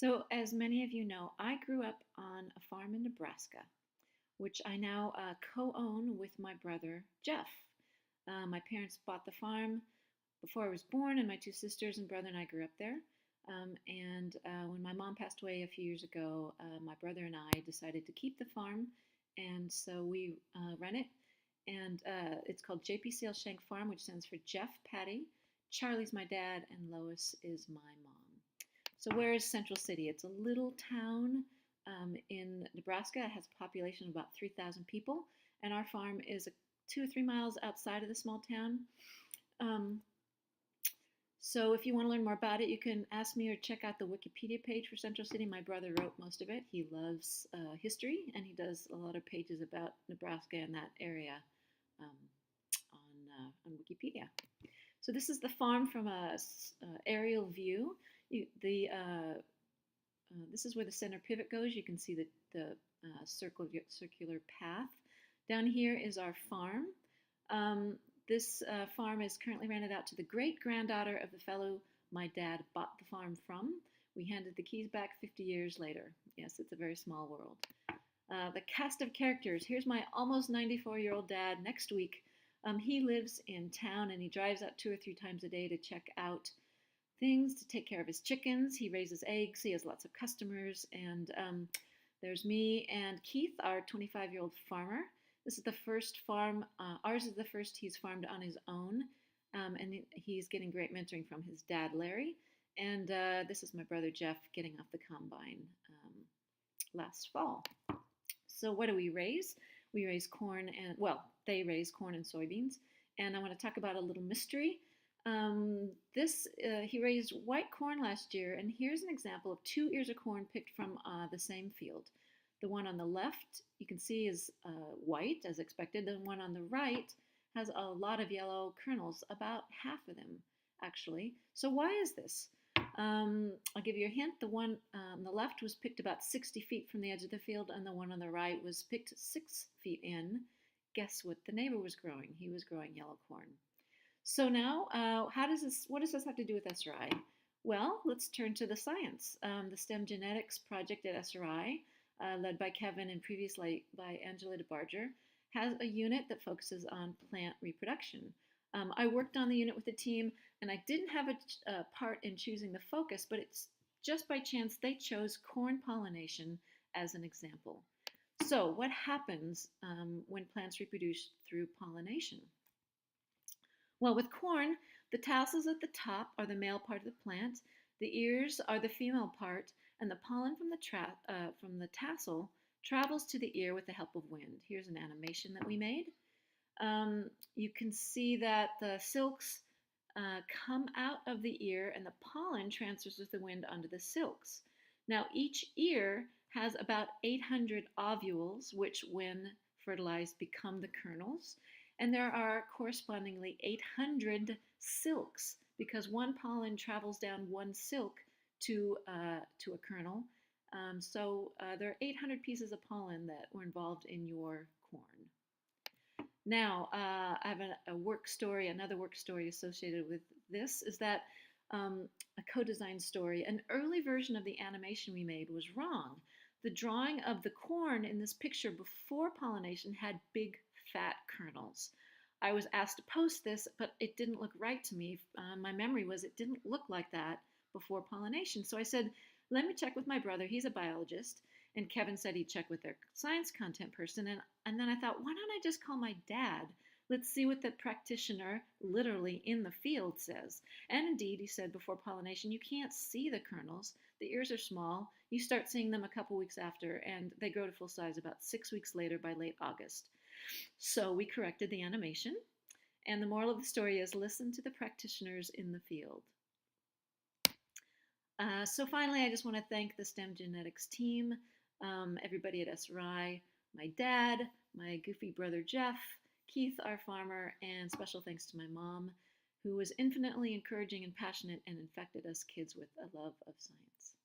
So, as many of you know, I grew up on a farm in Nebraska, which I now co own with my brother Jeff. My parents bought the farm before I was born, and my two sisters and brother and I grew up there. And when my mom passed away a few years ago, my brother and I decided to keep the farm, and so we run it. And it's called JPCL Schank Farm, which stands for Jeff, Patty, Charlie's my dad, and Lois is my mom. So where is Central City? It's a little town in Nebraska. It has a population of about 3,000 people, and our farm is 2 or 3 miles outside of the small town. Um, so if you want to learn more about it, you can ask me or check out the Wikipedia page for Central City. My brother wrote most of it. He loves history, and he does a lot of pages about Nebraska and that area um, on Wikipedia. So this is the farm from a aerial view. This is where the center pivot goes. You can see the circular path. Down here is our farm. This farm is currently rented out to the great-granddaughter of the fellow my dad bought the farm from. We handed the keys back 50 years later. Yes, it's a very small world. The cast of characters. Here's my almost 94-year-old dad next week. He lives in town and he drives out 2 or 3 times a day to check out things, to take care of his chickens. He raises eggs. He has lots of customers. And there's me and Keith, our 25-year-old farmer. This is the first farm. Ours is the first he's farmed on his own. And he's getting great mentoring from his dad, Larry. And this is my brother, Jeff, getting off the combine last fall. So what do we raise? We raise corn and, well, they raise corn and soybeans. And I want to talk about a little mystery. He raised white corn last year, and here's an example of 2 ears of corn picked from the same field. The one on the left, you can see, is white, as expected. The one on the right has a lot of yellow kernels, about half of them, actually. So why is this? I'll give you a hint. The one on the left was picked about 60 feet from the edge of the field, and the one on the right was picked 6 feet in. Guess what the neighbor was growing? He was growing yellow corn. So now, what does this have to do with SRI? Well, let's turn to the science. The STEM Genetics project at SRI, led by Kevin and previously by Angela DeBarger, has a unit that focuses on plant reproduction. I worked on the unit with the team, and I didn't have a part in choosing the focus, but it's just by chance they chose corn pollination as an example. So what happens when plants reproduce through pollination? Well, with corn, the tassels at the top are the male part of the plant, the ears are the female part, and the pollen from the tassel travels to the ear with the help of wind. Here's an animation that we made. You can see that the silks come out of the ear and the pollen transfers with the wind onto the silks. Now, each ear has about 800 ovules, which, when fertilized, become the kernels. And there are correspondingly 800 silks, because one pollen travels down one silk to a kernel. So there are 800 pieces of pollen that were involved in your corn. Now, I have another work story associated with this, is that a co-designed story. An early version of the animation we made was wrong. The drawing of the corn in this picture before pollination had big, fat kernels. I was asked to post this, but it didn't look right to me. My memory was it didn't look like that before pollination. So I said, let me check with my brother. He's a biologist. And Kevin said he'd check with their science content person. And then I thought, why don't I just call my dad? Let's see what the practitioner literally in the field says. And indeed, he said before pollination, you can't see the kernels. The ears are small. You start seeing them a couple weeks after, and they grow to full size about 6 weeks later by late August. So we corrected the animation. And the moral of the story is listen to the practitioners in the field. So finally, I just want to thank the STEM Genetics team, everybody at SRI, my dad, my goofy brother Jeff, Keith, our farmer, and special thanks to my mom, who was infinitely encouraging and passionate and infected us kids with a love of science.